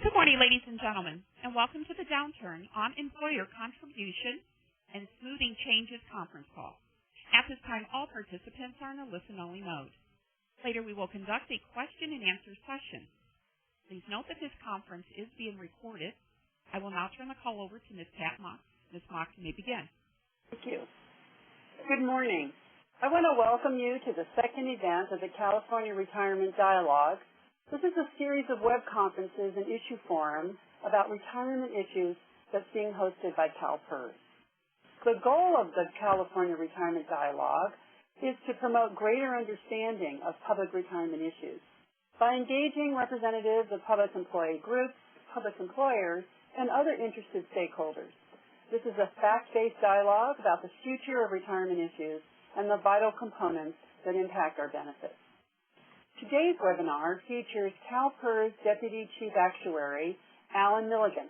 Good morning, ladies and gentlemen, and welcome to the Downturn on Employer Contribution and Smoothing Changes conference call. At this time, all participants are in a listen-only mode. Later, we will conduct a question-and-answer session. Please note that this conference is being recorded. I will now turn the call over to Ms. Pat Mock. Ms. Mock, you may begin. Thank you. Good morning. I want to welcome you to the second event of the California Retirement Dialogue. This is a series of web conferences and issue forums about retirement issues that's being hosted by CalPERS. The goal of the California Retirement Dialogue is to promote greater understanding of public retirement issues by engaging representatives of public employee groups, public employers, and other interested stakeholders. This is a fact-based dialogue about the future of retirement issues and the vital components that impact our benefits. Today's webinar features CalPERS Deputy Chief Actuary, Alan Milligan.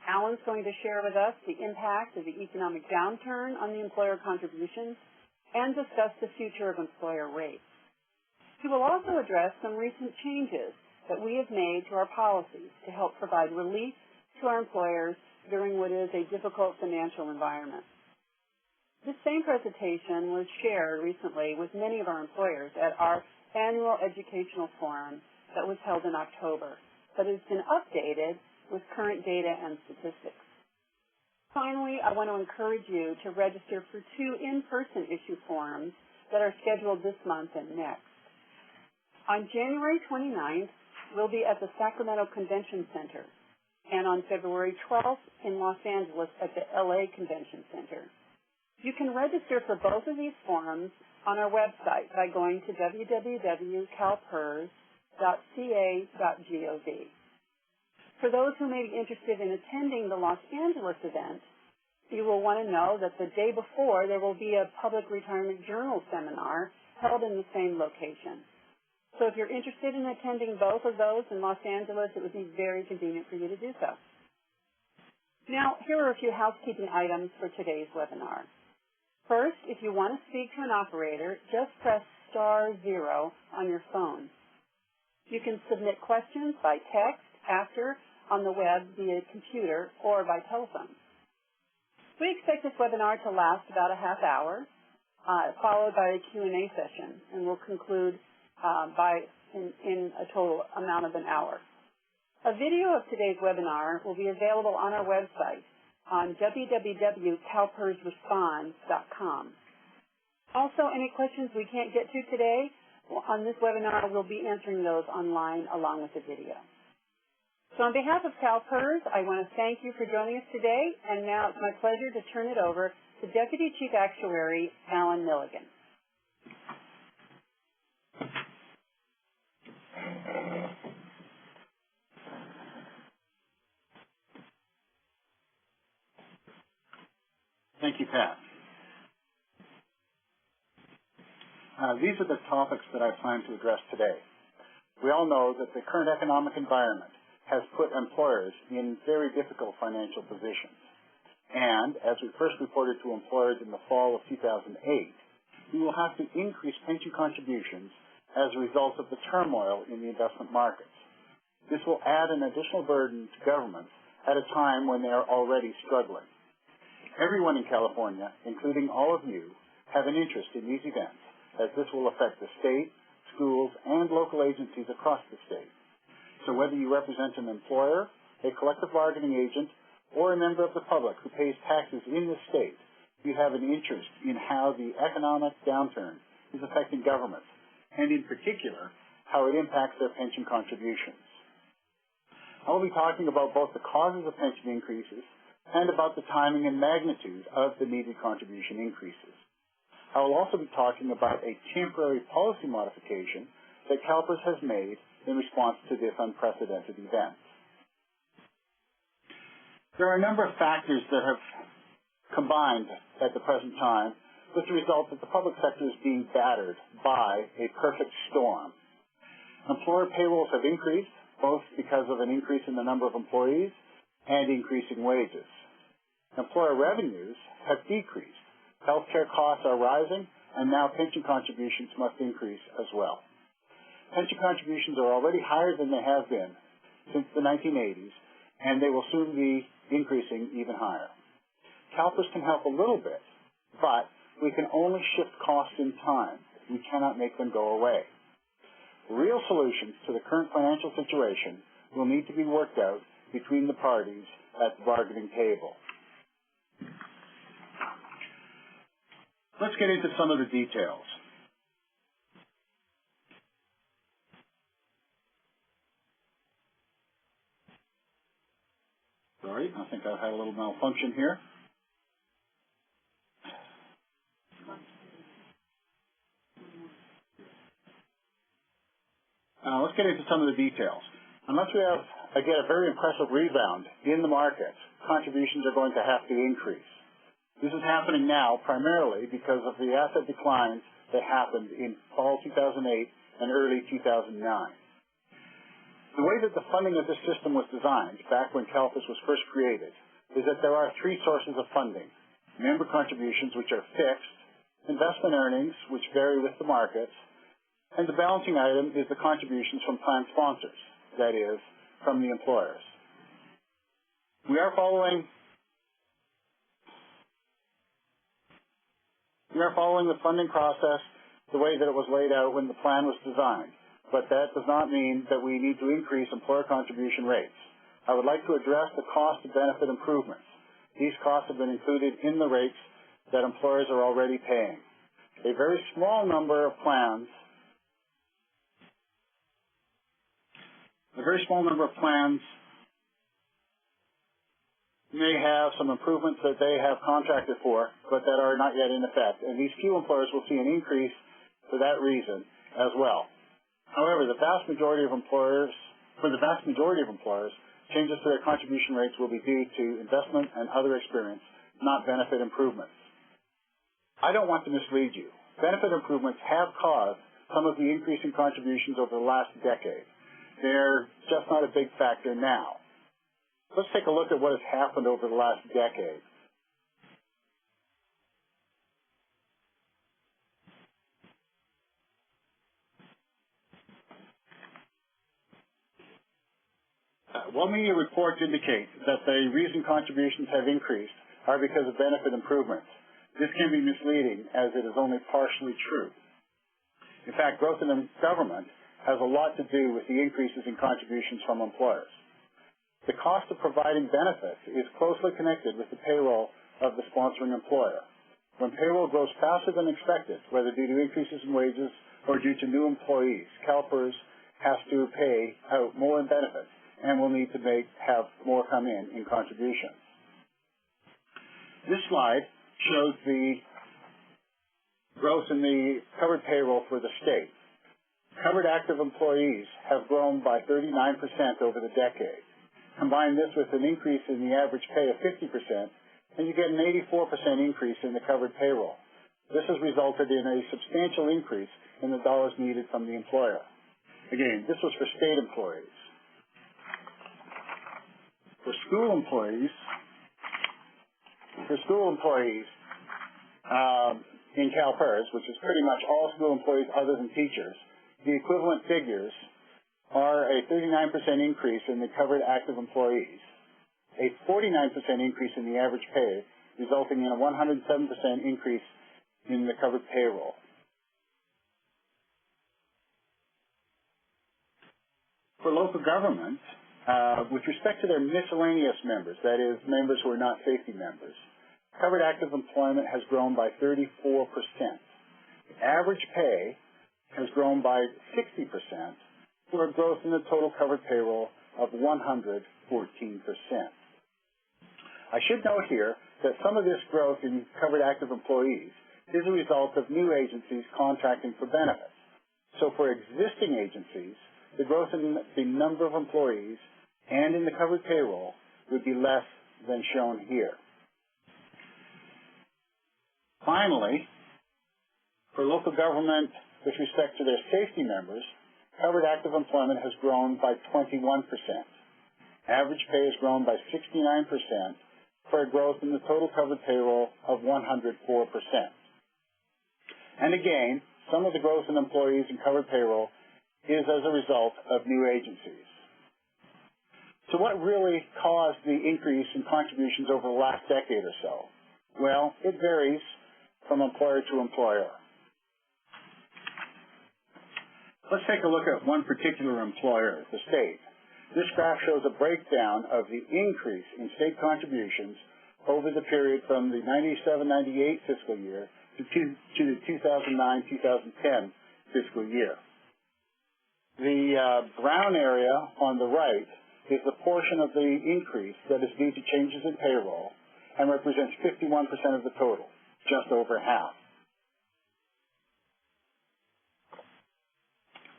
Alan's going to share with us the impact of the economic downturn on the employer contributions and discuss the future of employer rates. He will also address some recent changes that we have made to our policies to help provide relief to our employers during what is a difficult financial environment. This same presentation was shared recently with many of our employers at our annual educational forum that was held in October, but has been updated with current data and statistics. Finally, I want to encourage you to register for 2 in-person issue forums that are scheduled this month and next. On January 29th, we'll be at the Sacramento Convention Center, and on February 12th in Los Angeles at the LA Convention Center. You can register for both of these forums on our website by going to www.calpers.ca.gov. For those who may be interested in attending the Los Angeles event, you will want to know that the day before there will be a public retirement journal seminar held in the same location. So if you're interested in attending both of those in Los Angeles, it would be very convenient for you to do so. Now, here are a few housekeeping items for today's webinar. First, if you want to speak to an operator, just press *0 on your phone. You can submit questions by text, after, on the web via computer, or by telephone. We expect this webinar to last about a half hour, followed by a Q&A session, and we'll conclude in a total amount of an hour. A video of today's webinar will be available on our website on www.calpersresponds.com. Also, any questions we can't get to today on this webinar, we'll be answering those online along with the video. So on behalf of CalPERS, I want to thank you for joining us today, and now it's my pleasure to turn it over to Deputy Chief Actuary, Alan Milligan. Thank you, Pat. These are the topics that I plan to address today. We all know that the current economic environment has put employers in very difficult financial positions. And as we first reported to employers in the fall of 2008, we will have to increase pension contributions as a result of the turmoil in the investment markets. This will add an additional burden to governments at a time when they are already struggling. Everyone in California, including all of you, have an interest in these events, as this will affect the state, schools, and local agencies across the state. So whether you represent an employer, a collective bargaining agent, or a member of the public who pays taxes in the state, you have an interest in how the economic downturn is affecting governments, and in particular, how it impacts their pension contributions. I will be talking about both the causes of pension increases and about the timing and magnitude of the needed contribution increases. I will also be talking about a temporary policy modification that CalPERS has made in response to this unprecedented event. There are a number of factors that have combined at the present time with the result that the public sector is being battered by a perfect storm. Employer payrolls have increased, both because of an increase in the number of employees and increasing wages. Employer revenues have decreased. Healthcare costs are rising, and now pension contributions must increase as well. Pension contributions are already higher than they have been since the 1980s, and they will soon be increasing even higher. CalPERS can help a little bit, but we can only shift costs in time. We cannot make them go away. Real solutions to the current financial situation will need to be worked out between the parties at the bargaining table. Let's get into some of the details. Sorry, I think I've had a little malfunction here. Let's get into some of the details. Unless we have, again, a very impressive rebound in the markets, contributions are going to have to increase. This is happening now primarily because of the asset declines that happened in fall 2008 and early 2009. The way that the funding of this system was designed back when CalPERS was first created is that there are three sources of funding: member contributions, which are fixed, investment earnings, which vary with the markets, and the balancing item is the contributions from plan sponsors, that is, from the employers. We are following the funding process the way that it was laid out when the plan was designed, but that does not mean that we need to increase employer contribution rates. I would like to address the cost of benefit improvements. These costs have been included in the rates that employers are already paying. A very small number of plans may have some improvements that they have contracted for, but that are not yet in effect. And these few employers will see an increase for that reason as well. However, for the vast majority of employers, changes to their contribution rates will be due to investment and other experience, not benefit improvements. I don't want to mislead you. Benefit improvements have caused some of the increase in contributions over the last decade. They're just not a big factor now. Let's take a look at what has happened over the last decade. Well-meaning reports indicate that the reason contributions have increased are because of benefit improvements. This can be misleading as it is only partially true. In fact, growth in the government has a lot to do with the increases in contributions from employers. The cost of providing benefits is closely connected with the payroll of the sponsoring employer. When payroll grows faster than expected, whether due to increases in wages or due to new employees, CalPERS has to pay out more in benefits and will need to have more come in contributions. This slide shows the growth in the covered payroll for the state. Covered active employees have grown by 39% over the decade. Combine this with an increase in the average pay of 50%, and you get an 84% increase in the covered payroll. This has resulted in a substantial increase in the dollars needed from the employer. Again, this was for state employees. For school employees in CalPERS, which is pretty much all school employees other than teachers, the equivalent figures are a 39% increase in the covered active employees, a 49% increase in the average pay, resulting in a 107% increase in the covered payroll. For local government, with respect to their miscellaneous members, that is, members who are not safety members, covered active employment has grown by 34%. Average pay has grown by 60%, for a growth in the total covered payroll of 114%. I should note here that some of this growth in covered active employees is a result of new agencies contracting for benefits. So for existing agencies, the growth in the number of employees and in the covered payroll would be less than shown here. Finally, for local government with respect to their safety members, covered active employment has grown by 21%. Average pay has grown by 69% for a growth in the total covered payroll of 104%. And again, some of the growth in employees in covered payroll is as a result of new agencies. So what really caused the increase in contributions over the last decade or so? Well, it varies from employer to employer. Let's take a look at one particular employer, the state. This graph shows a breakdown of the increase in state contributions over the period from the 97-98 fiscal year to the 2009-2010 fiscal year. The brown area on the right is the portion of the increase that is due to changes in payroll and represents 51% of the total, just over half.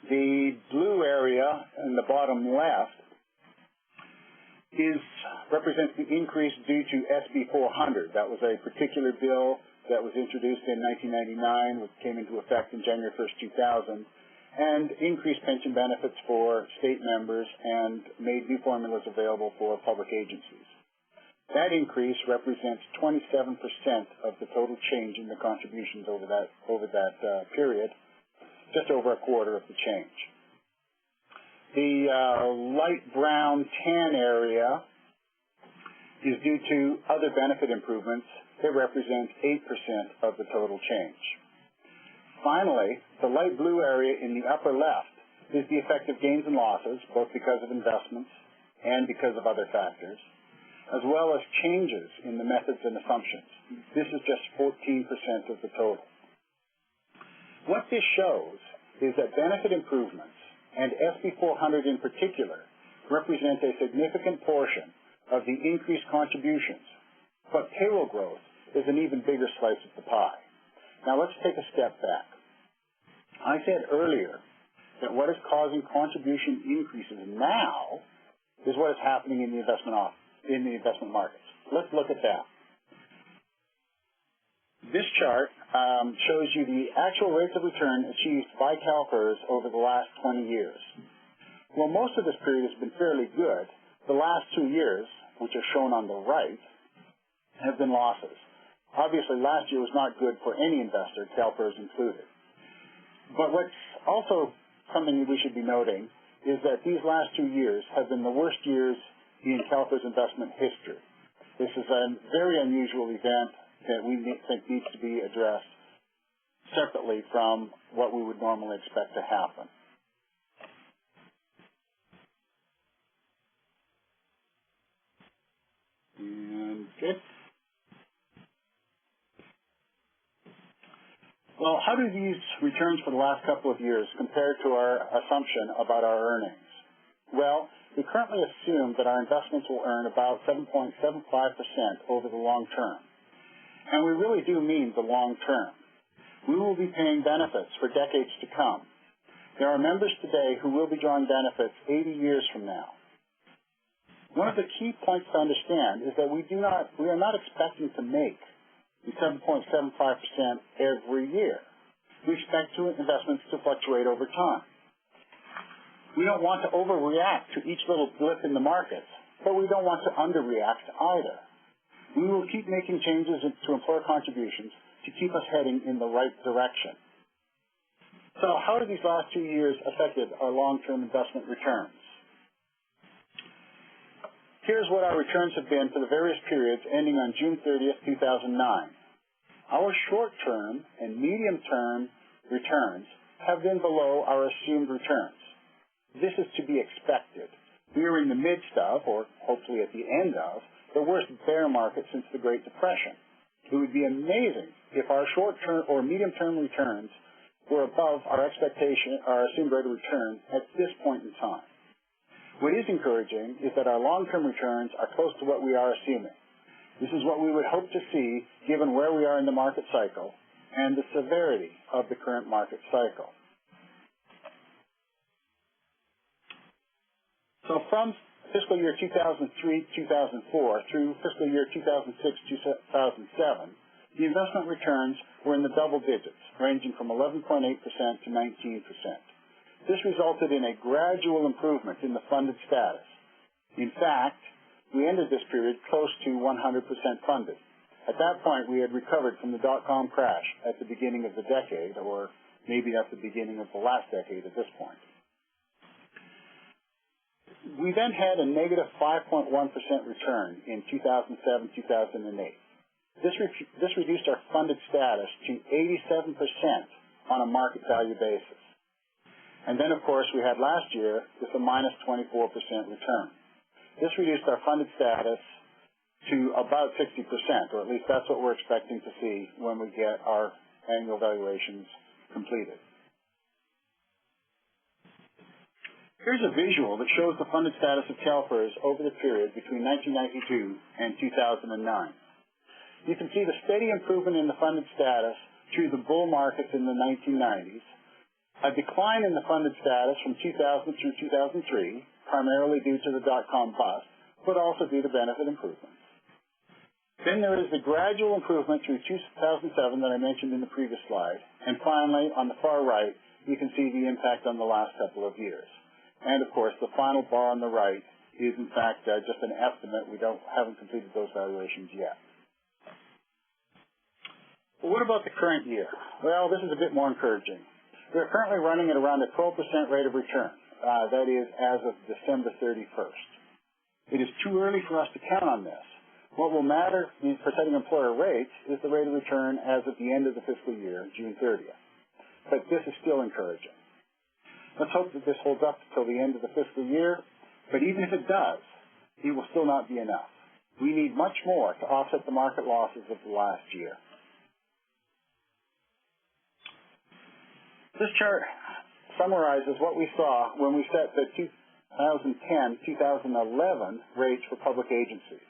The blue area in the bottom left represents the increase due to SB 400. That was a particular bill that was introduced in 1999, which came into effect in January 1st, 2000, and increased pension benefits for state members and made new formulas available for public agencies. That increase represents 27% of the total change in the contributions over that period, just over a quarter of the change. The light brown tan area is due to other benefit improvements. It represents 8% of the total change. Finally, the light blue area in the upper left is the effect of gains and losses, both because of investments and because of other factors, as well as changes in the methods and assumptions. This is just 14% of the total. What this shows is that benefit improvements, and SB 400 in particular, represent a significant portion of the increased contributions, but payroll growth is an even bigger slice of the pie. Now let's take a step back. I said earlier that what is causing contribution increases now is what is happening in the investment markets. Let's look at that. This chart shows you the actual rates of return achieved by CalPERS over the last 20 years. Well, most of this period has been fairly good. The last 2 years, which are shown on the right, have been losses. Obviously, last year was not good for any investor, CalPERS included. But what's also something we should be noting is that these last 2 years have been the worst years in CalPERS investment history. This is a very unusual event that we think needs to be addressed separately from what we would normally expect to happen. And good. Well, how do these returns for the last couple of years compare to our assumption about our earnings? Well, we currently assume that our investments will earn about 7.75% over the long term. And we really do mean the long term. We will be paying benefits for decades to come. There are members today who will be drawing benefits 80 years from now. One of the key points to understand is that we are not expecting to make the 7.75% every year. We expect investments to fluctuate over time. We don't want to overreact to each little blip in the markets, but we don't want to underreact either. We will keep making changes to employer contributions to keep us heading in the right direction. So how have these last 2 years affected our long-term investment returns? Here's what our returns have been for the various periods ending on June 30th, 2009. Our short-term and medium-term returns have been below our assumed returns. This is to be expected. We are in the midst of, or hopefully at the end of, the worst bear market since the Great Depression. It would be amazing if our short-term or medium-term returns were above our expectation, our assumed rate of return at this point in time. What is encouraging is that our long-term returns are close to what we are assuming. This is what we would hope to see given where we are in the market cycle and the severity of the current market cycle. So from fiscal year 2003-2004 through fiscal year 2006-2007, the investment returns were in the double digits, ranging from 11.8% to 19%. This resulted in a gradual improvement in the funded status. In fact, we ended this period close to 100% funded. At that point, we had recovered from the dot-com crash at the beginning of the decade, or maybe at the beginning of the last decade at this point. We then had a negative 5.1% return in 2007-2008. This reduced our funded status to 87% on a market value basis. And then, of course, we had last year with a minus 24% return. This reduced our funded status to about 60%, or at least that's what we're expecting to see when we get our annual valuations completed. Here's a visual that shows the funded status of CalPERS over the period between 1992 and 2009. You can see the steady improvement in the funded status through the bull markets in the 1990s, a decline in the funded status from 2000 through 2003, primarily due to the dot-com bust, but also due to benefit improvements. Then there is the gradual improvement through 2007 that I mentioned in the previous slide. And finally, on the far right, you can see the impact on the last couple of years. And, of course, the final bar on the right is, in fact, just an estimate. We haven't completed those valuations yet. Well, what about the current year? Well, this is a bit more encouraging. We're currently running at around a 12% rate of return. That is as of December 31st. It is too early for us to count on this. What will matter for setting employer rates is the rate of return as of the end of the fiscal year, June 30th. But this is still encouraging. Let's hope that this holds up until the end of the fiscal year. But even if it does, it will still not be enough. We need much more to offset the market losses of the last year. This chart summarizes what we saw when we set the 2010-2011 rates for public agencies.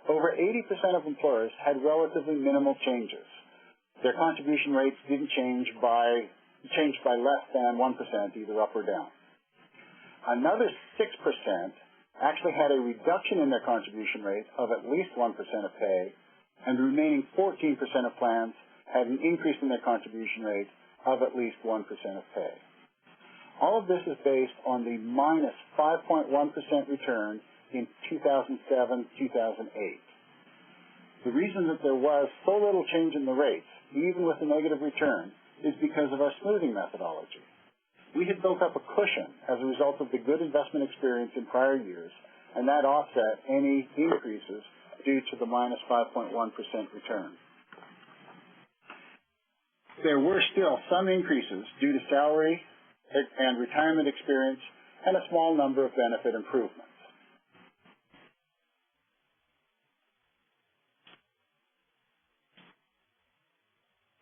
Over 80% of employers had relatively minimal changes. Their contribution rates didn't change by less than 1%, either up or down. Another 6% actually had a reduction in their contribution rate of at least 1% of pay, and the remaining 14% of plans had an increase in their contribution rate of at least 1% of pay. All of this is based on the minus 5.1% return in 2007-2008. The reason that there was so little change in the rates, even with the negative return, is because of our smoothing methodology. We had built up a cushion as a result of the good investment experience in prior years, and that offset any increases due to the minus 5.1% return. There were still some increases due to salary and retirement experience and a small number of benefit improvements.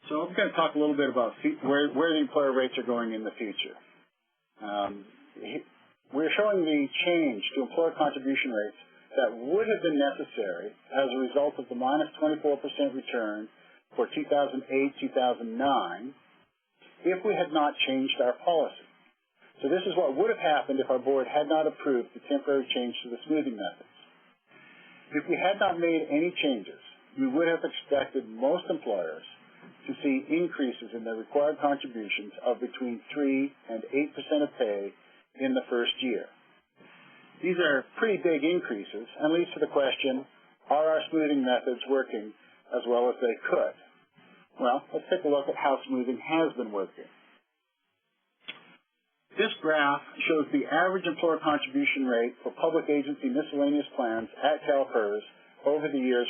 So I'm going to talk a little bit about where the employer rates are going in the future. We're showing the change to employer contribution rates that would have been necessary as a result of the minus 24% return for 2008-2009 if we had not changed our policy. So this is what would have happened if our board had not approved the temporary change to the smoothing methods. If we had not made any changes, we would have expected most employers to see increases in their required contributions of between 3 and 8% of pay in the first year. These are pretty big increases and leads to the question, are our smoothing methods working as well as they could? Well, let's take a look at how smoothing has been working. This graph shows the average employer contribution rate for public agency miscellaneous plans at CalPERS over the years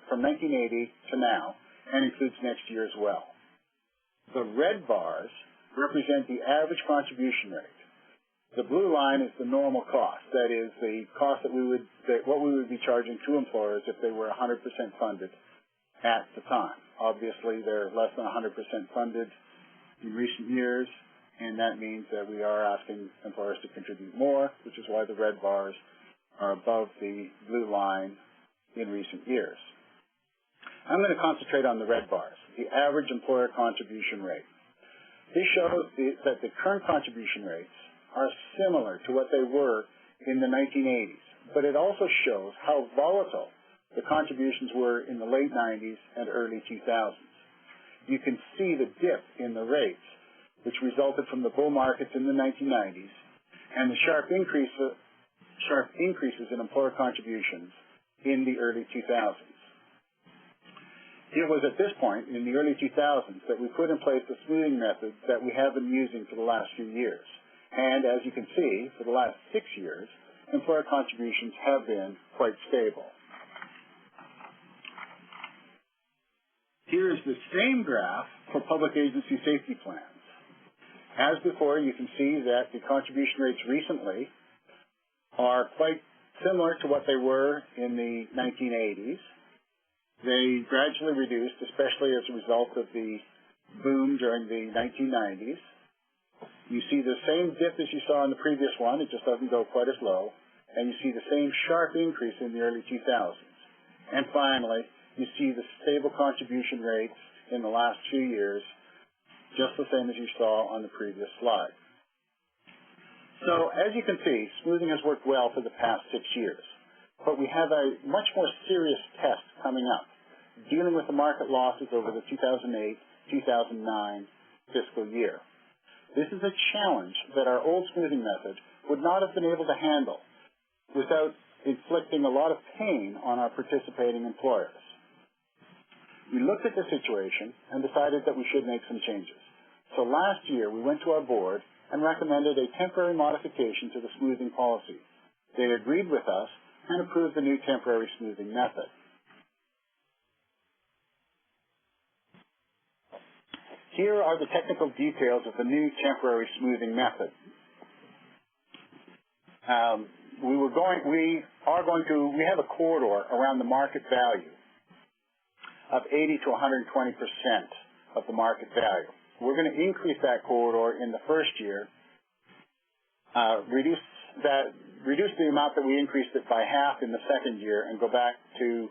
from 1980 to now, and includes next year as well. The red bars represent the average contribution rate. The blue line is the normal cost, that is, the cost that what we would be charging to employers if they were 100% funded at the time. Obviously, they're less than 100% funded in recent years, and that means that we are asking employers to contribute more, which is why the red bars are above the blue line in recent years. I'm going to concentrate on the red bars, the average employer contribution rate. This shows that the current contribution rates are similar to what they were in the 1980s, but it also shows how volatile the contributions were in the late 90s and early 2000s. You can see the dip in the rates, which resulted from the bull markets in the 1990s, and the sharp increases in employer contributions in the early 2000s. It was at this point, in the early 2000s, that we put in place the smoothing method that we have been using for the last few years. And as you can see, for the last 6 years, employer contributions have been quite stable. Here is the same graph for public agency safety plans. As before, you can see that the contribution rates recently are quite similar to what they were in the 1980s. They gradually reduced, especially as a result of the boom during the 1990s. You see the same dip as you saw in the previous one, it just doesn't go quite as low, and you see the same sharp increase in the early 2000s. And finally, you see the stable contribution rates in the last few years, just the same as you saw on the previous slide. So, as you can see, smoothing has worked well for the past 6 years. But we have a much more serious test coming up, dealing with the market losses over the 2008-2009 fiscal year. This is a challenge that our old smoothing method would not have been able to handle without inflicting a lot of pain on our participating employers. We looked at the situation and decided that we should make some changes. So last year, we went to our board and recommended a temporary modification to the smoothing policy. They agreed with us and approved the new temporary smoothing method. Here are the technical details of the new temporary smoothing method. We have a corridor around the market value of 80 to 120% of the market value. We're going to increase that corridor in the first year, reduce the amount that we increased it by half in the second year, and go back to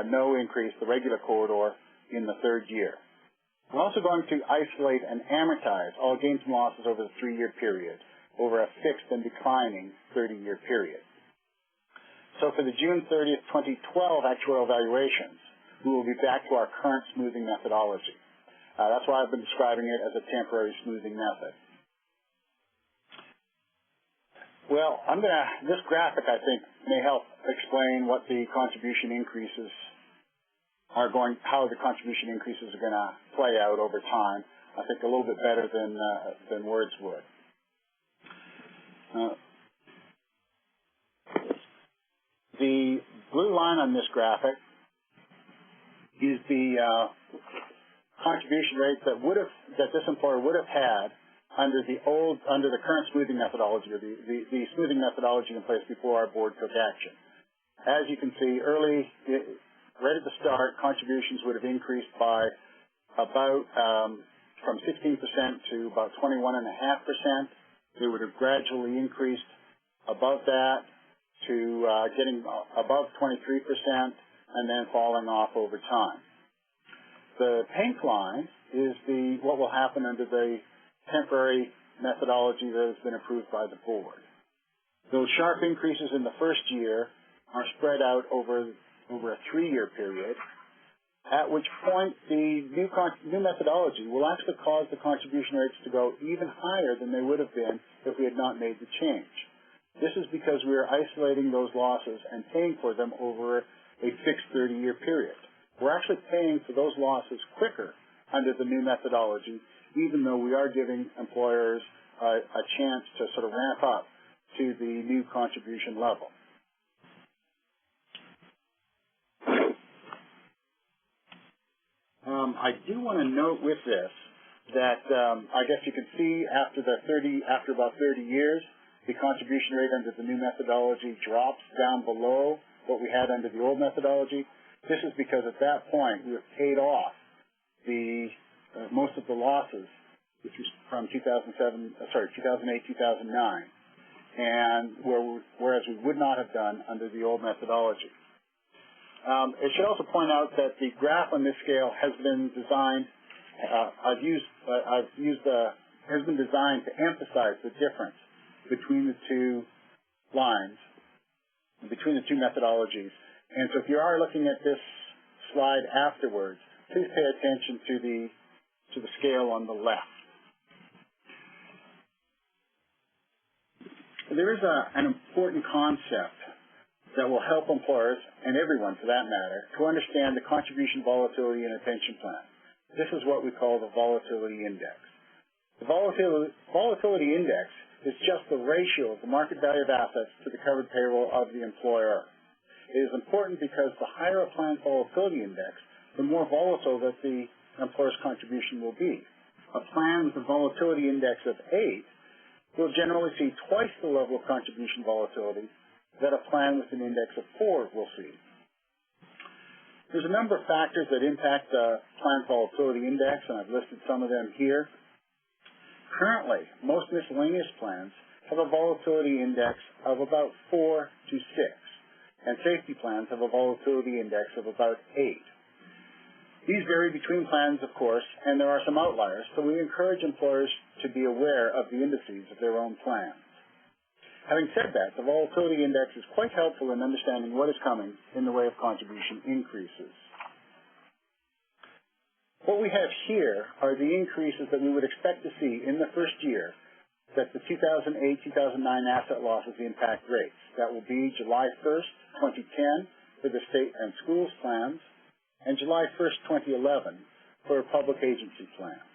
no increase, the regular corridor, in the third year. We're also going to isolate and amortize all gains and losses over the 3-year period, over a fixed and declining 30-year period. So for the June 30th, 2012 actuarial valuations, we will be back to our current smoothing methodology. That's why I've been describing it as a temporary smoothing method. Well, this graphic, I think, may help explain what the contribution increases are how the contribution increases are going to play out over time. I think a little bit better than words would. The blue line on this graphic is the contribution rate that this employer would have had under the current smoothing methodology, or the smoothing methodology in place before our board took action. As you can see, right at the start, contributions would have increased by about from 16% to about 21.5%. They would have gradually increased above that to getting above 23%, and then falling off over time. The pink line is what will happen under the temporary methodology that has been approved by the board. Those sharp increases in the first year are spread out over a 3-year period, at which point the new methodology will actually cause the contribution rates to go even higher than they would have been if we had not made the change. This is because we are isolating those losses and paying for them over a fixed 30-year period. We're actually paying for those losses quicker under the new methodology, even though we are giving employers a chance to sort of ramp up to the new contribution level. I do want to note with this that I guess you can see after about 30 years, the contribution rate under the new methodology drops down below what we had under the old methodology. This is because at that point we have paid off most of the losses, which was from 2008-2009, and whereas we would not have done under the old methodology. It should also point out that the graph on this scale has been designed. Has been designed to emphasize the difference between the two lines, between the two methodologies. And so if you are looking at this slide afterwards, please pay attention to the scale on the left. There is an important concept that will help employers, and everyone for that matter, to understand the contribution volatility in a pension plan. This is what we call the volatility index. The volatility index is just the ratio of the market value of assets to the covered payroll of the employer. It is important because the higher a plan's volatility index, the more volatile that the employer's contribution will be. A plan with a volatility index of 8 will generally see twice the level of contribution volatility that a plan with an index of 4 will see. There's a number of factors that impact the plan volatility index, and I've listed some of them here. Currently, most miscellaneous plans have a volatility index of about 4 to 6, and safety plans have a volatility index of about 8. These vary between plans, of course, and there are some outliers, so we encourage employers to be aware of the indices of their own plans. Having said that, the volatility index is quite helpful in understanding what is coming in the way of contribution increases. What we have here are the increases that we would expect to see in the first year that the 2008-2009 asset losses impact rates. That will be July 1st, 2010 for the state and schools plans, and July 1st, 2011 for public agency plans.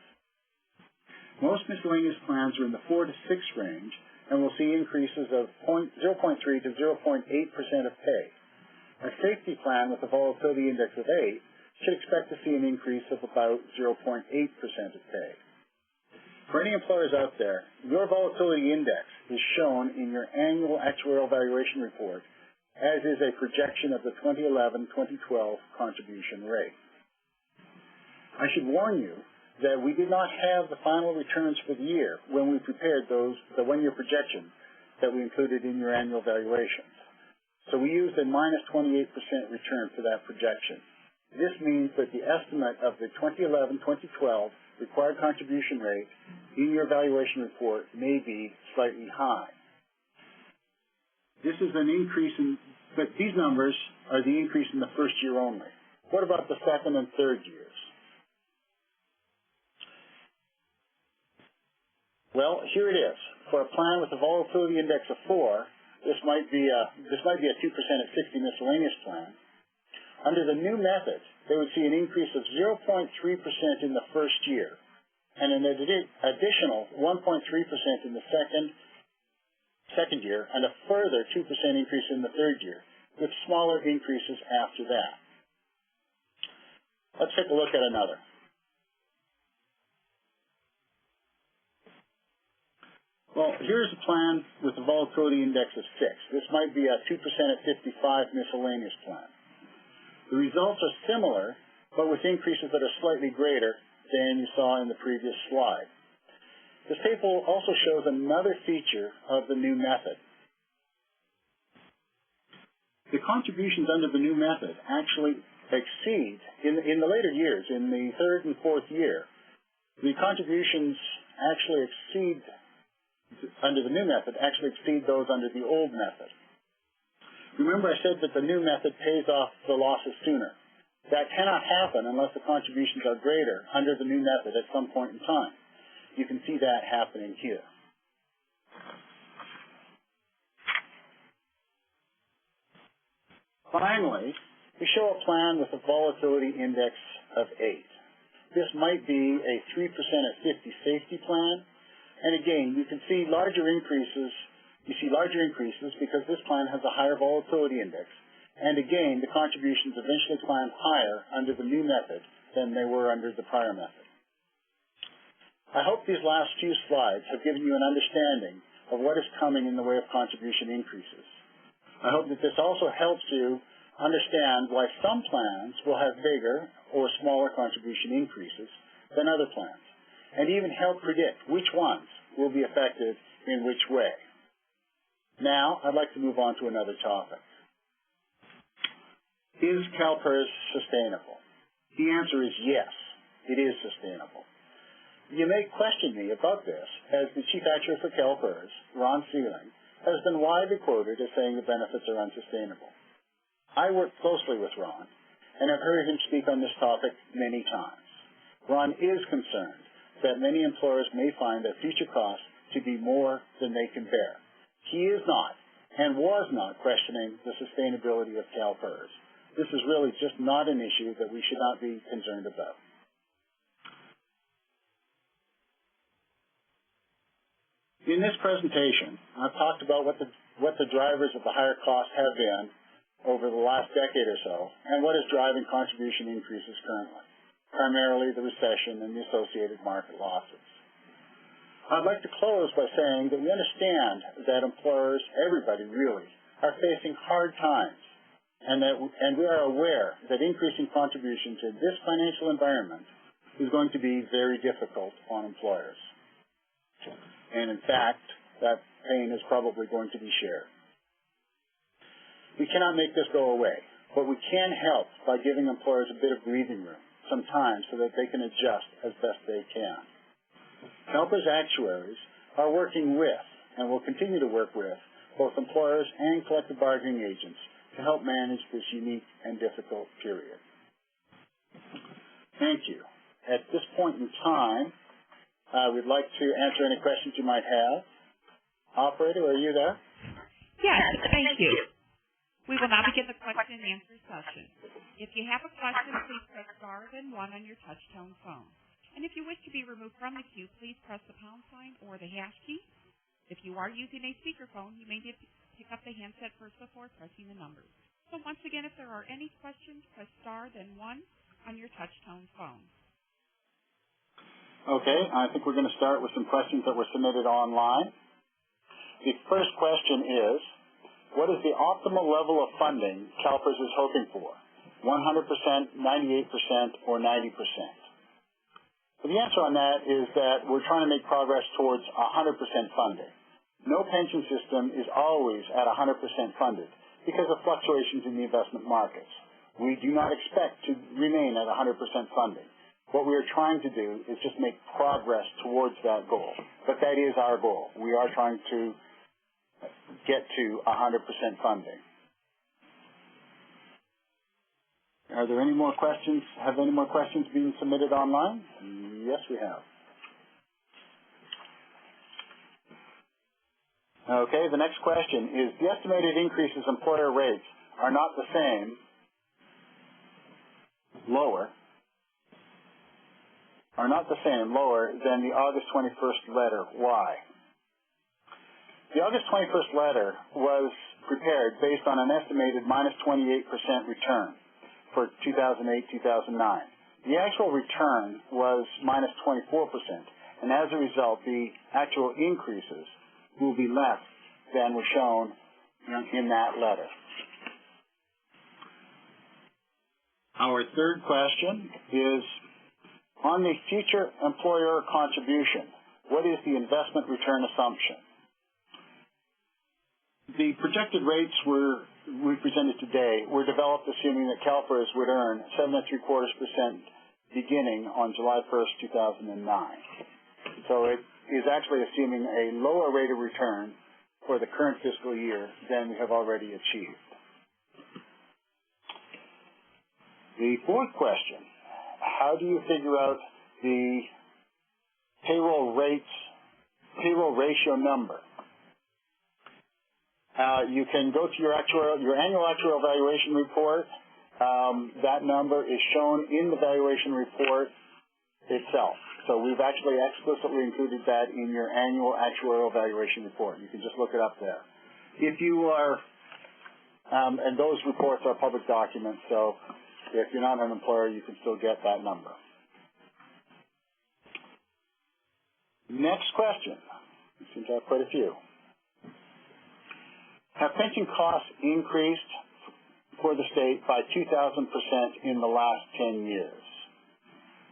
Most miscellaneous plans are in the 4 to 6 range, and will see increases of 0.3 to 0.8% of pay. A safety plan with a volatility index of 8 should expect to see an increase of about 0.8% of pay. For any employers out there, your volatility index is shown in your annual actuarial valuation report, as is a projection of the 2011-2012 contribution rate. I should warn you that we did not have the final returns for the year when we prepared the one-year projection that we included in your annual valuations. So we used a minus 28% return for that projection. This means that the estimate of the 2011-2012 required contribution rate in your valuation report may be slightly high. This is an increase but these numbers are the increase in the first year only. What about the second and third years? Well, here it is. For a plan with a volatility index of 4, this might be a 2% at 60 miscellaneous plan. Under the new method, they would see an increase of 0.3% in the first year, and an additional 1.3% in the second year, and a further 2% increase in the third year, with smaller increases after that. Let's take a look at another. Well, here's a plan with a volatility index of 6. This might be a 2% at 55 miscellaneous plan. The results are similar, but with increases that are slightly greater than you saw in the previous slide. This table also shows another feature of the new method. The contributions under the new method actually exceed, in the later years, in the third and fourth year, the contributions actually exceed under the new method actually exceed those under the old method. Remember I said that the new method pays off the losses sooner. That cannot happen unless the contributions are greater under the new method at some point in time. You can see that happening here. Finally, we show a plan with a volatility index of 8. This might be a 3% at 50 safety plan. And again, you can see larger increases. You see larger increases because this plan has a higher volatility index. And again, the contributions eventually climb higher under the new method than they were under the prior method. I hope these last few slides have given you an understanding of what is coming in the way of contribution increases. I hope that this also helps you understand why some plans will have bigger or smaller contribution increases than other plans, and even help predict which ones will be effective in which way. Now, I'd like to move on to another topic. Is CalPERS sustainable? The answer is yes, it is sustainable. You may question me about this, as the Chief Actuary for CalPERS, Ron Sealing, has been widely quoted as saying the benefits are unsustainable. I work closely with Ron, and have heard him speak on this topic many times. Ron is concerned that many employers may find their future costs to be more than they can bear. He is not, and was not, questioning the sustainability of CalPERS. This is really just not an issue that we should not be concerned about. In this presentation, I've talked about what the drivers of the higher costs have been over the last decade or so, and what is driving contribution increases currently, primarily the recession and the associated market losses. I'd like to close by saying that we understand that employers, everybody really, are facing hard times, and we are aware that increasing contributions in this financial environment is going to be very difficult on employers. And in fact, that pain is probably going to be shared. We cannot make this go away, but we can help by giving employers a bit of breathing room, some time, so that they can adjust as best they can. CalPERS actuaries are working with, and will continue to work with, both employers and collective bargaining agents to help manage this unique and difficult period. Thank you. At this point in time, we'd like to answer any questions you might have. Operator, are you there? Yes, thank you. We will now begin the question and answer session. If you have a question, please press star then 1 on your touch-tone phone. And if you wish to be removed from the queue, please press the pound sign or the hash key. If you are using a speakerphone, you may need to pick up the handset first before pressing the numbers. So once again, if there are any questions, press star then 1 on your touch-tone phone. Okay, I think we're going to start with some questions that were submitted online. The first question is, what is the optimal level of funding CalPERS is hoping for? 100%, 98%, or 90%? So the answer on that is that we're trying to make progress towards 100% funding. No pension system is always at 100% funded because of fluctuations in the investment markets. We do not expect to remain at 100% funding. What we are trying to do is just make progress towards that goal. But that is our goal. We are trying to get to 100% funding. Are there any more questions? Have any more questions been submitted online? Yes, we have. Okay, the next question is, the estimated increases in employer rates are not the same, lower than the August 21st letter. Why? The August 21st letter was prepared based on an estimated minus 28% return for 2008-2009. The actual return was minus 24%, and as a result, the actual increases will be less than were shown in that letter. Our third question is, on the future employer contribution, what is the investment return assumption? The projected rates we presented today were developed assuming that CalPERS would earn 7.75% beginning on July 1st, 2009. So it is actually assuming a lower rate of return for the current fiscal year than we have already achieved. The fourth question, how do you figure out the payroll ratio number? You can go to your annual actuarial valuation report. That number is shown in the valuation report itself. So we've actually explicitly included that in your annual actuarial valuation report. You can just look it up there. If you are, and those reports are public documents, so if you're not an employer, you can still get that number. Next question. It seems I have quite a few. Have pension costs increased for the state by 2,000% in the last 10 years?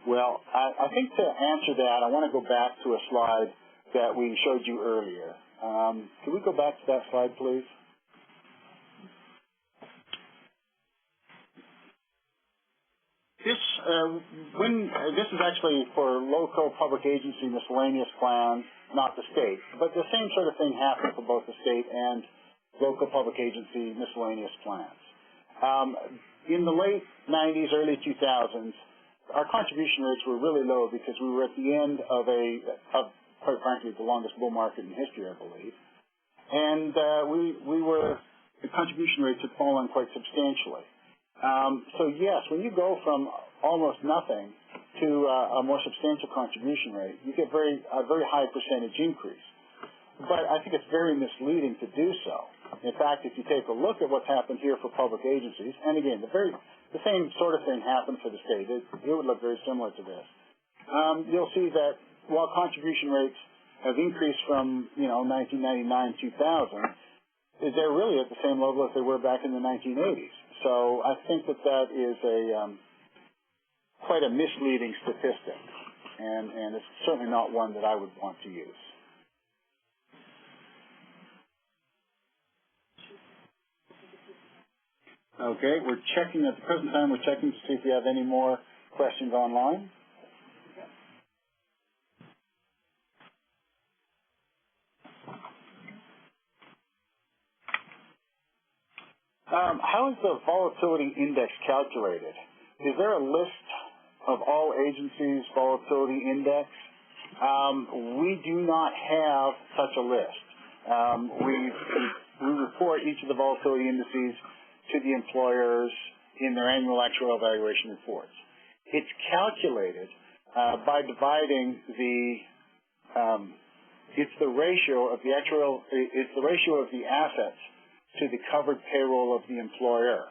Well, I think to answer that, I want to go back to a slide that we showed you earlier. Can we go back to that slide, please? This is actually for local public agency miscellaneous plans, not the state. But the same sort of thing happened for both the state and local public agency miscellaneous plans. In the late 90s, early 2000s, our contribution rates were really low because we were at the end of quite frankly, the longest bull market in history, I believe. And the contribution rates had fallen quite substantially. So yes, when you go from almost nothing to a more substantial contribution rate, you get a very high percentage increase. but I think it's very misleading to do so. In fact, if you take a look at what's happened here for public agencies, and again, the same sort of thing happened for the state. It would look very similar to this. You'll see that while contribution rates have increased from 1999, 2000, they're really at the same level as they were back in the 1980s. So I think that is quite a misleading statistic, and it's certainly not one that I would want to use. Okay, we're checking at the present time. We're checking to see if we have any more questions online. How is the volatility index calculated? Is there a list of all agencies' volatility index? We do not have such a list. We report each of the volatility indices to the employers in their annual actuarial evaluation reports. It's calculated by dividing it's the ratio of the assets to the covered payroll of the employer.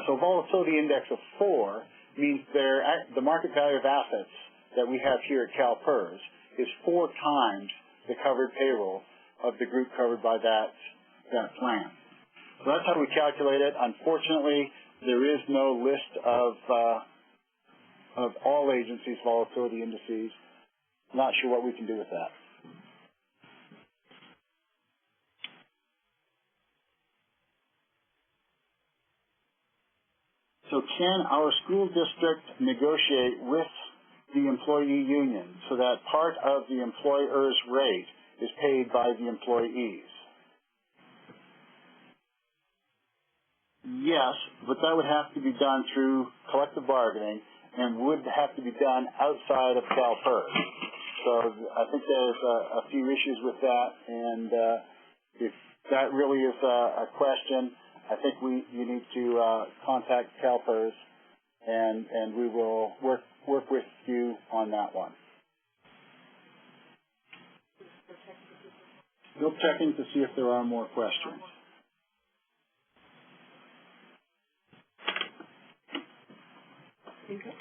So volatility index of 4 means the market value of assets that we have here at CalPERS is 4 times the covered payroll of the group covered by that plan. So that's how we calculate it. Unfortunately, there is no list of all agencies' volatility indices. Not sure what we can do with that. So can our school district negotiate with the employee union so that part of the employer's rate is paid by the employees? Yes, but that would have to be done through collective bargaining and would have to be done outside of CalPERS. So I think there's a few issues with that, and if that really is a question, I think you need to contact CalPERS, and we will work with you on that one. Still checking to see if there are more questions. Okay.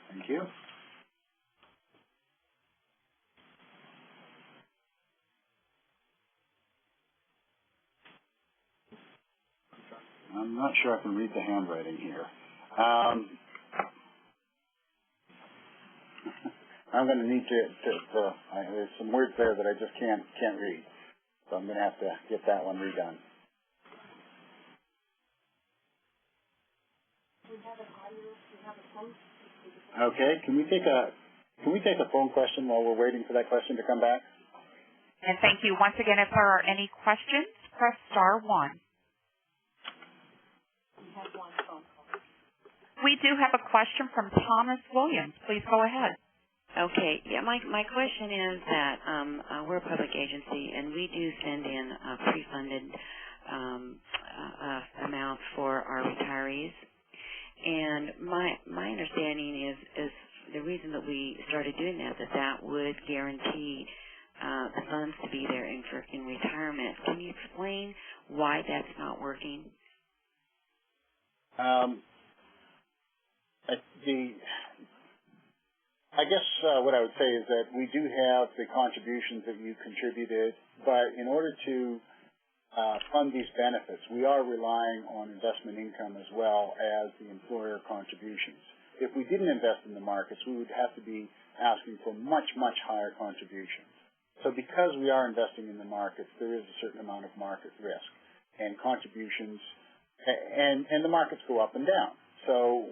Thank you. I'm not sure I can read the handwriting here. I'm going to need there's some words there that I just can't read. So I'm going to have to get that one redone. Okay, can we take a phone question while we're waiting for that question to come back? And thank you. Once again, if there are any questions, press star 1. We do have a question from Thomas Williams. Please go ahead. Okay. Yeah, my question is that we're a public agency, and we do send in pre-funded amounts for our retirees. And my understanding is the reason that we started doing that would guarantee the funds to be there in retirement. Can you explain why that's not working? I guess what I would say is that we do have the contributions that you contributed, but in order to fund these benefits, we are relying on investment income as well as the employer contributions. If we didn't invest in the markets, we would have to be asking for much, much higher contributions. So because we are investing in the markets, there is a certain amount of market risk and contributions, and the markets go up and down. So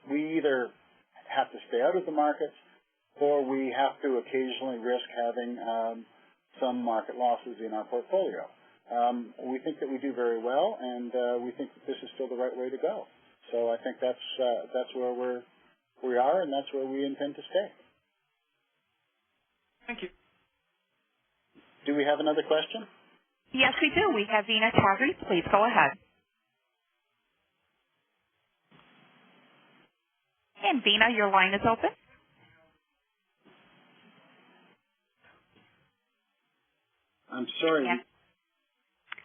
we either have to stay out of the markets, or we have to occasionally risk having some market losses in our portfolio. We think that we do very well, and we think that this is still the right way to go. So I think that's where we are, and that's where we intend to stay. Thank you. Do we have another question? Yes, we do. We have Vina Chowdhury. Please go ahead. And Vina, your line is open. I'm sorry. And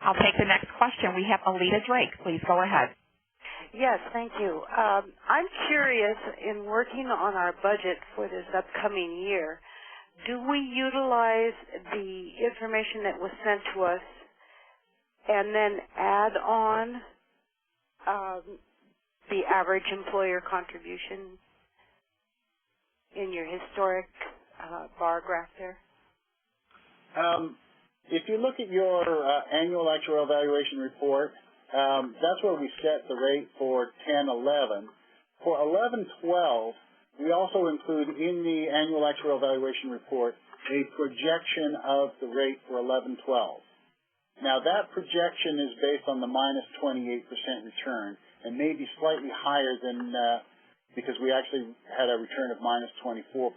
I'll take the next question. We have Alita Drake. Please go ahead. Yes, thank you. I'm curious, in working on our budget for this upcoming year, do we utilize the information that was sent to us and then add on the average employer contribution in your historic bar graph there? If you look at your annual actuarial valuation report, that's where we set the rate for 10-11. For 11-12, we also include in the annual actuarial valuation report a projection of the rate for 11-12. Now, that projection is based on the minus 28% return and may be slightly higher than because we actually had a return of minus 24%.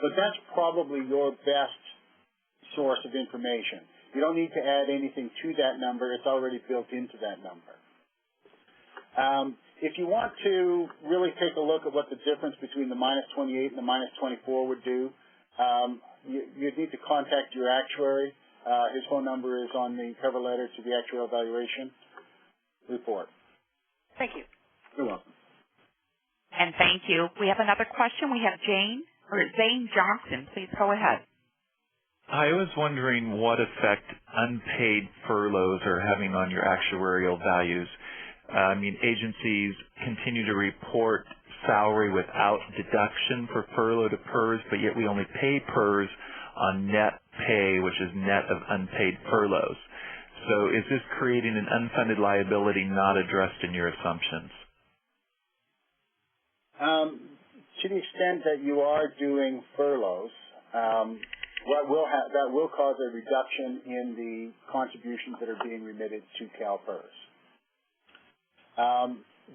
But that's probably your best source of information. You don't need to add anything to that number. It's already built into that number. If you want to really take a look at what the difference between the minus 28 and the minus 24 would do, you'd need to contact your actuary. His phone number is on the cover letter to the actuarial valuation report. Thank you. You're welcome. And thank you. We have another question. We have Zane Johnson. Please go ahead. I was wondering what effect unpaid furloughs are having on your actuarial values. I mean, agencies continue to report salary without deduction for furlough to PERS, but yet we only pay PERS on net pay, which is net of unpaid furloughs. So is this creating an unfunded liability not addressed in your assumptions? To the extent that you are doing furloughs, that will cause a reduction in the contributions that are being remitted to CalPERS.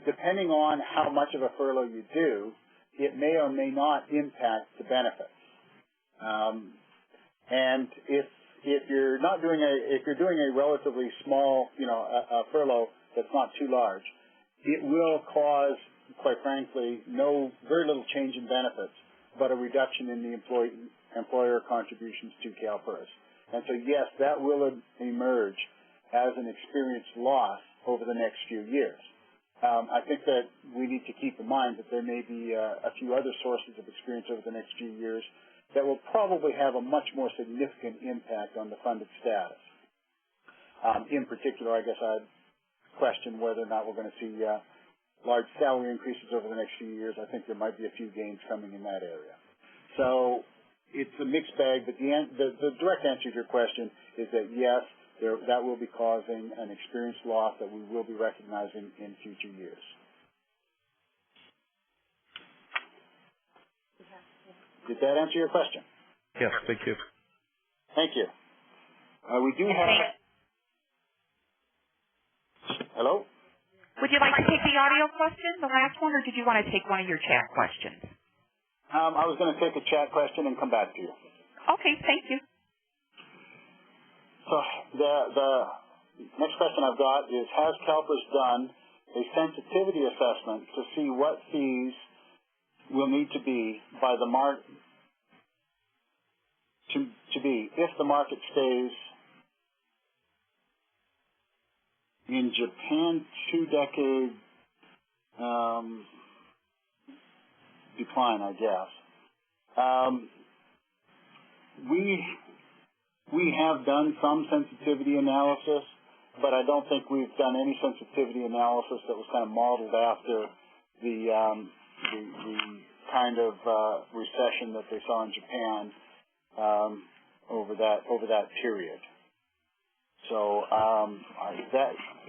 Depending on how much of a furlough you do, it may or may not impact the benefits. And if you're not doing if you're doing a relatively small, a furlough that's not too large, it will cause, quite frankly, very little change in benefits, but a reduction in the employer contributions to CalPERS. And so, yes, that will emerge as an experienced loss over the next few years. I think that we need to keep in mind that there may be a few other sources of experience over the next few years that will probably have a much more significant impact on the funded status. In particular, I guess I'd question whether or not we're going to see large salary increases over the next few years. I think there might be a few gains coming in that area. So it's a mixed bag, but the direct answer to your question is that, yes, that will be causing an experience loss that we will be recognizing in future years. Did that answer your question? Yes, thank you. Thank you. We do have... Hello? Would you like to take the audio question, the last one, or did you want to take one of your chat questions? I was going to take a chat question and come back to you. Okay, thank you. So the next question I've got is, has CalPERS done a sensitivity assessment to see what fees will need to be by the market to be if the market stays in Japan 2-decade decline, I guess. We have done some sensitivity analysis, but I don't think we've done any sensitivity analysis that was kind of modeled after the kind of recession that they saw in Japan over that period. So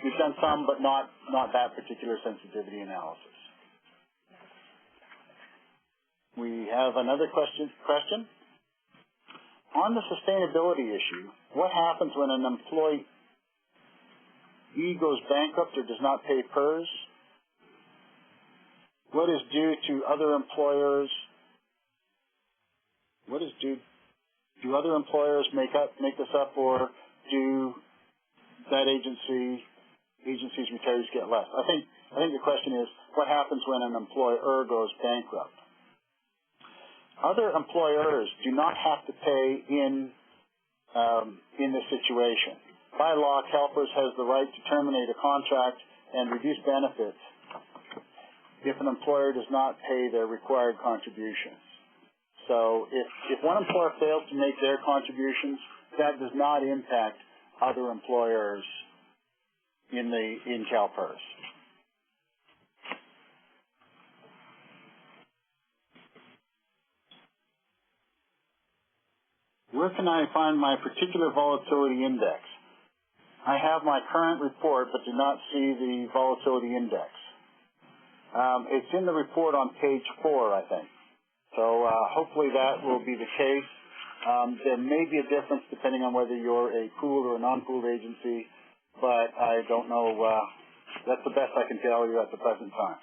we've done some, but not that particular sensitivity analysis. We have another question. On the sustainability issue, what happens when an employee goes bankrupt or does not pay PERS? What is due to other employers? What is due? Do other employers make this up, or do that agency's retirees get less? I think the question is, what happens when an employer goes bankrupt? Other employers do not have to pay in in this situation. By law, CalPERS has the right to terminate a contract and reduce benefits if an employer does not pay their required contributions. So if one employer fails to make their contributions, that does not impact other employers in CalPERS. Where can I find my particular volatility index? I have my current report but do not see the volatility index. It's in the report on page 4, I think. So hopefully that will be the case. There may be a difference depending on whether you're a pooled or a non-pooled agency, but I don't know. That's the best I can tell you at the present time.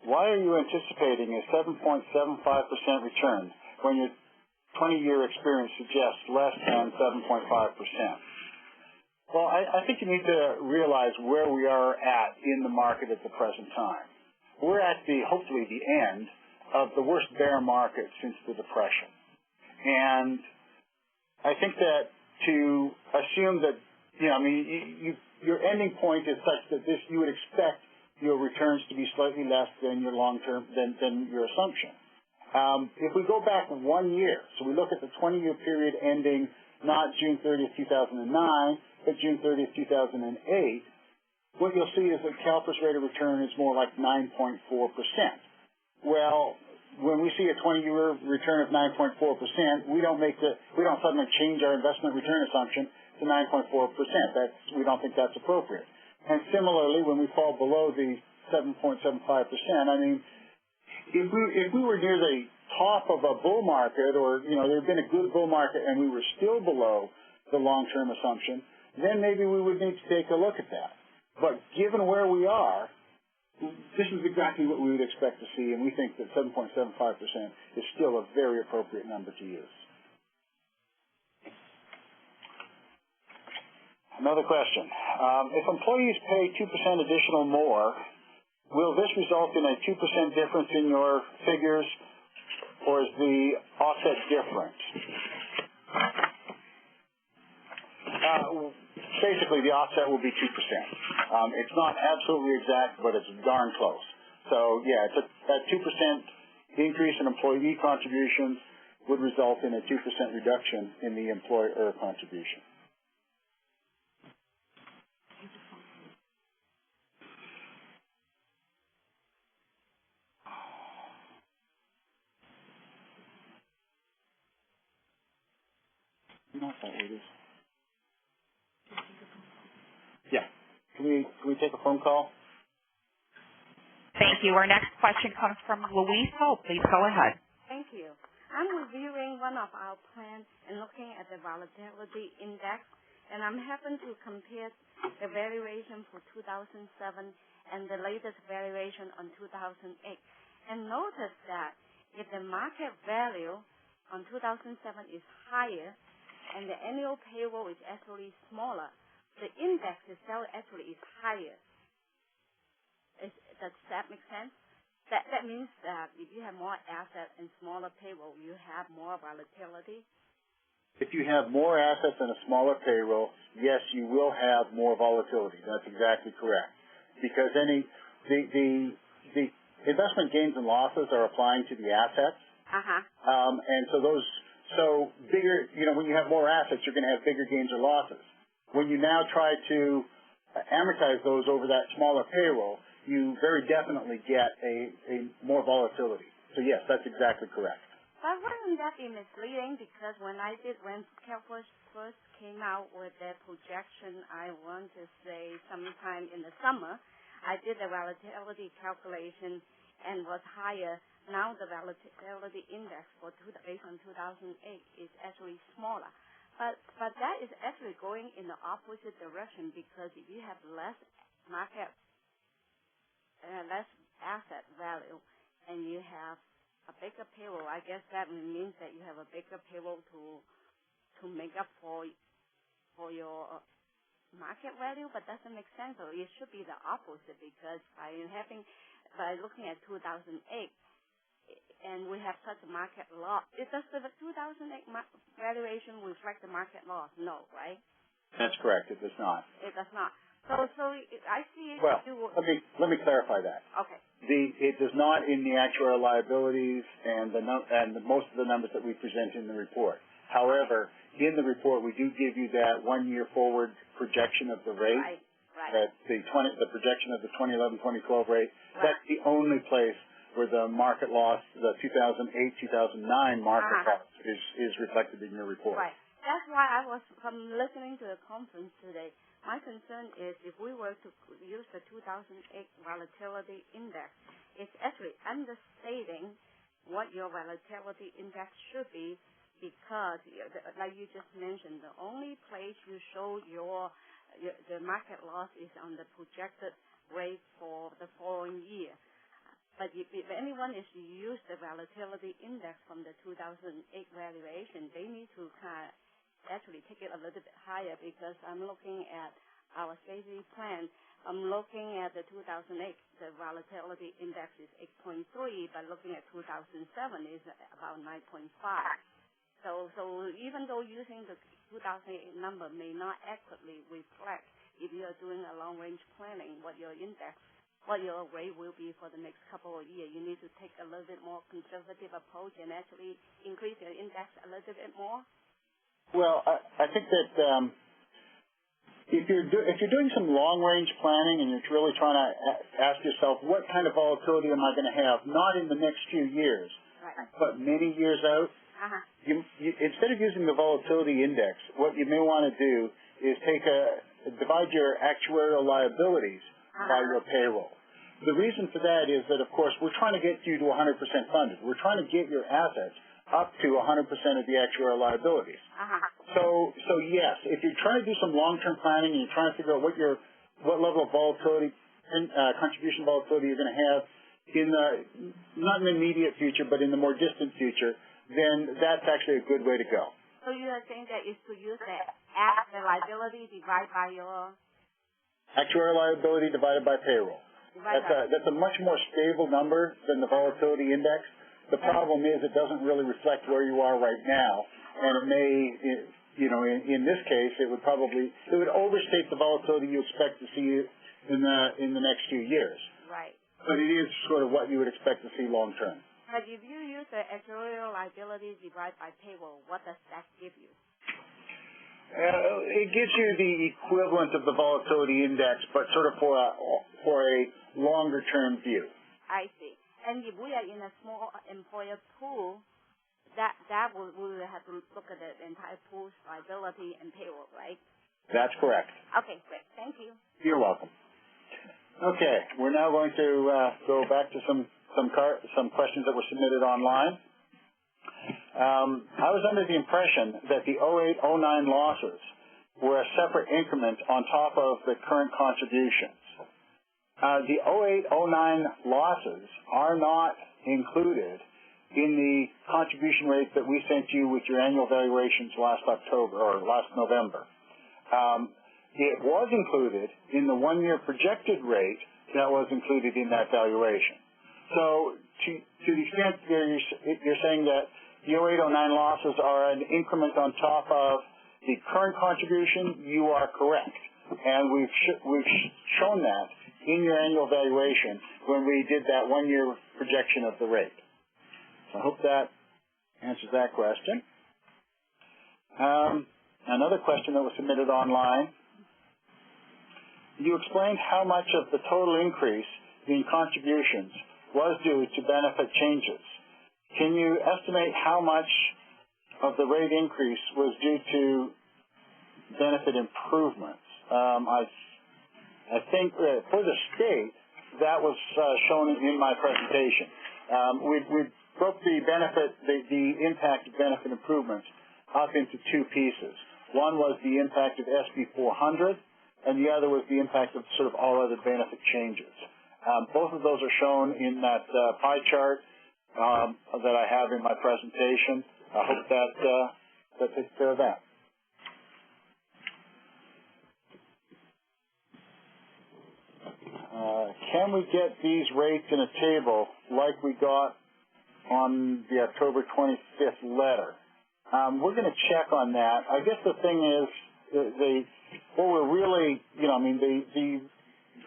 Why are you anticipating a 7.75% return when your 20-year experience suggests less than 7.5%? Well, I think you need to realize where we are at in the market at the present time. We're at hopefully the end of the worst bear market since the Depression. And I think that to assume that, your ending point is such that you would expect your returns to be slightly less than your long-term, than your assumption. If we go back 1 year, so we look at the 20-year period ending not June 30th, 2009, but June 30th, 2008, what you'll see is that CalPERS rate of return is more like 9.4%. Well, when we see a 20-year return of 9.4%, we don't suddenly change our investment return assumption to 9.4%. We don't think that's appropriate. And similarly, when we fall below the 7.75%, if we were near the top of a bull market, or there had been a good bull market and we were still below the long-term assumption, then maybe we would need to take a look at that. But given where we are, this is exactly what we would expect to see, and we think that 7.75% is still a very appropriate number to use. Another question. If employees pay 2% additional more, will this result in a 2% difference in your figures, or is the offset different? Basically, the offset will be 2%. It's not absolutely exact, but it's darn close. So, yeah, that 2% increase in employee contributions would result in a 2% reduction in the employer contribution. You know what that word is? Yeah. Can we take a phone call? Thank you. Our next question comes from Louise Hope. Please go ahead. Thank you. I'm reviewing one of our plans and looking at the volatility index, and I'm having to compare the valuation for 2007 and the latest valuation on 2008. And notice that if the market value on 2007 is higher and the annual payroll is actually smaller, the index itself actually is higher. Does that make sense? That means that if you have more assets and smaller payroll, you have more volatility. If you have more assets and a smaller payroll, yes, you will have more volatility. That's exactly correct. Because the investment gains and losses are applying to the assets. And so bigger, when you have more assets, you're going to have bigger gains or losses. When you now try to amortize those over that smaller payroll, you very definitely get a more volatility. So yes, that's exactly correct. But wouldn't that be misleading? Because when CalPERS first came out with their projection, I want to say sometime in the summer, I did the volatility calculation and was higher. Now the volatility index based on 2008 is actually smaller. But that is actually going in the opposite direction, because if you have less less asset value and you have a bigger payroll, I guess that means that you have a bigger payroll to make up for your market value, but doesn't make sense. So it should be the opposite, because by looking at 2008, and we have such a market loss. Does the 2008 valuation reflect the market loss? No, right? That's correct. It does not. It does not. So I see. Well, let me clarify that. Okay. It does not in the actuarial liabilities and most of the numbers that we present in the report. However, in the report we do give you that 1 year forward projection of the rate. Right. That the projection of the 2011-2012 rate. Right. That's the only place where the market loss, the 2008-2009 market loss, is reflected in your report. Right. That's why I was listening to the conference today. My concern is if we were to use the 2008 volatility index, it's actually understating what your volatility index should be because, like you just mentioned, the only place you show the market loss is on the projected rate for the following year. But if anyone is to use the volatility index from the 2008 valuation, they need to actually take it a little bit higher because I'm looking at our safety plan. I'm looking at the 2008, the volatility index is 8.3, but looking at 2007 is about 9.5. So even though using the 2008 number may not accurately reflect if you are doing a long-range planning what your rate will be for the next couple of years, you need to take a little bit more conservative approach and actually increase your index a little bit more. Well, I think that if you're doing some long-range planning and you're really trying to ask yourself what kind of volatility am I going to have, not in the next few years, right, but many years out, you, instead of using the volatility index, what you may want to do is divide your actuarial liabilities by your payroll. The reason for that is that, of course, we're trying to get you to 100% funded. We're trying to get your assets up to 100% of the actuarial liabilities. So yes, if you're trying to do some long-term planning and you're trying to figure out what level of volatility, contribution volatility you're going to have not in the immediate future, but in the more distant future, then that's actually a good way to go. So you are saying that is to use the liability divided by your actuarial liability divided by payroll. That's a much more stable number than the volatility index. The problem is it doesn't really reflect where you are right now, and it may, in this case, it would overstate the volatility you expect to see in the next few years. Right. But it is sort of what you would expect to see long term. But if you use the actuarial liability divided by payroll, what does that give you? It gives you the equivalent of the volatility index, but sort of for a longer term view. I see. And if we are in a small employer pool, that we will have to look at the entire pool's liability and payroll, right? That's correct. Okay, great. Thank you. You're welcome. Okay, we're now going to go back to some questions that were submitted online. I was under the impression that the 08-09 losses were a separate increment on top of the current contributions. The 08-09 losses are not included in the contribution rates that we sent you with your annual valuations last November. It was included in the 1 year projected rate that was included in that valuation. So to the extent you're saying that the 08-09 losses are an increment on top of the current contribution, you are correct. And we've shown that in your annual valuation when we did that 1 year projection of the rate. So I hope that answers that question. Another question that was submitted online. You explained how much of the total increase in contributions was due to benefit changes. Can you estimate how much of the rate increase was due to benefit improvements? I think for the state, that was shown in my presentation. We broke the impact of benefit improvements up into two pieces. One was the impact of SB 400, and the other was the impact of sort of all other benefit changes. Both of those are shown in that pie chart that I have in my presentation. I hope that takes care of that. Can we get these rates in a table like we got on the October 25th letter. We're going to check on that. I guess the thing is, what we're really, the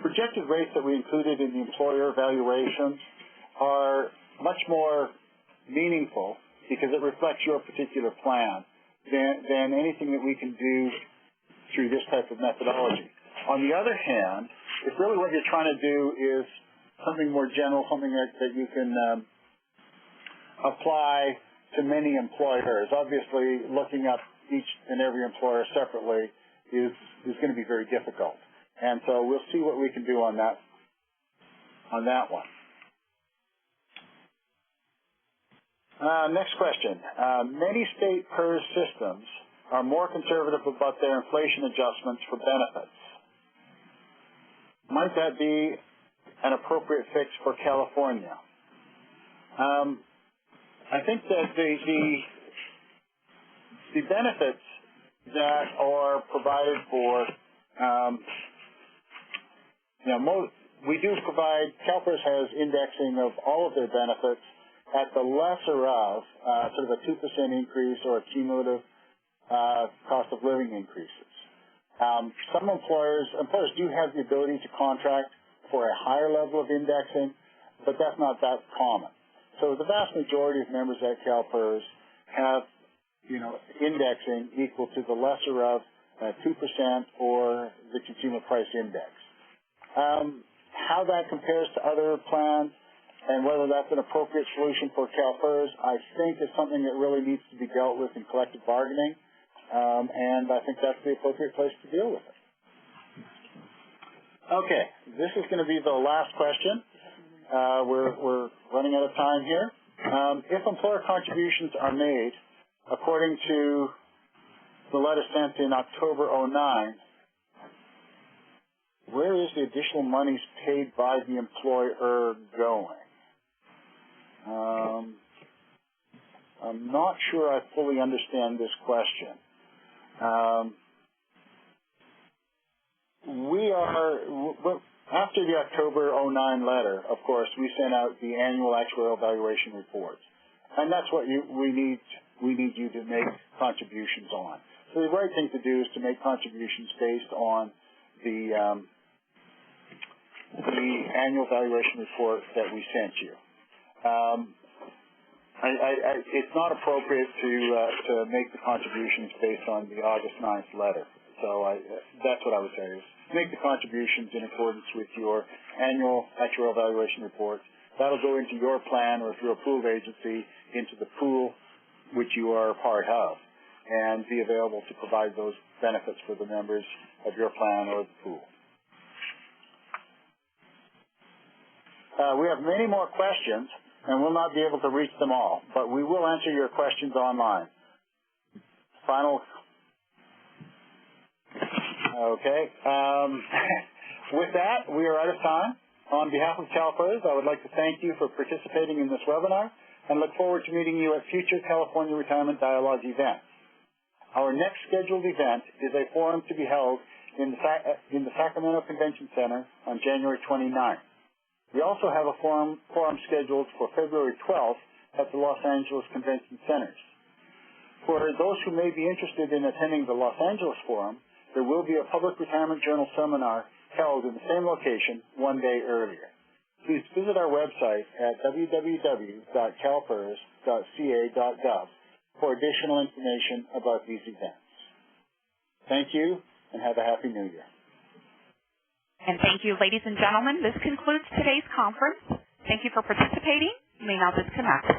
projected rates that we included in the employer evaluations are much more meaningful because it reflects your particular plan than anything that we can do through this type of methodology. On the other hand, if really what you're trying to do is something more general, something that you can apply to many employers, obviously looking up each and every employer separately is going to be very difficult. And so we'll see what we can do on that one. Next question. Many state PERS systems are more conservative about their inflation adjustments for benefits. Might that be an appropriate fix for California? I think that the benefits that are provided for, we do provide, CalPERS has indexing of all of their benefits at the lesser of sort of a 2% increase or a cumulative cost of living increases. Some employers do have the ability to contract for a higher level of indexing, but that's not that common. So the vast majority of members at CalPERS have, indexing equal to the lesser of 2% or the consumer price index. How that compares to other plans and whether that's an appropriate solution for CalPERS, I think is something that really needs to be dealt with in collective bargaining, and I think that's the appropriate place to deal with it. Okay, this is going to be the last question. We're running out of time here. If employer contributions are made according to the letter sent in October 09, where is the additional monies paid by the employer going? I'm not sure I fully understand this question. After the October 09 letter, of course, we sent out the annual actuarial evaluation reports, and that's what we need you to make contributions on. So the right thing to do is to make contributions based on the annual evaluation report that we sent you. It's not appropriate to make the contributions based on the August 9th letter. So that's what I would say is make the contributions in accordance with your annual actuarial evaluation report. That'll go into your plan, or if you're a pooled agency, into the pool which you are a part of, and be available to provide those benefits for the members of your plan or the pool. We have many more questions, and we'll not be able to reach them all, but we will answer your questions online. Final. Okay. With that, we are out of time. On behalf of CalPERS, I would like to thank you for participating in this webinar and look forward to meeting you at future California Retirement Dialogue events. Our next scheduled event is a forum to be held in the Sacramento Convention Center on January 29th. We also have a forum scheduled for February 12th at the Los Angeles Convention Centers. For those who may be interested in attending the Los Angeles Forum, there will be a Public Retirement Journal seminar held in the same location one day earlier. Please visit our website at www.calpers.ca.gov for additional information about these events. Thank you, and have a Happy New Year. And thank you, ladies and gentlemen. This concludes today's conference. Thank you for participating. You may now disconnect.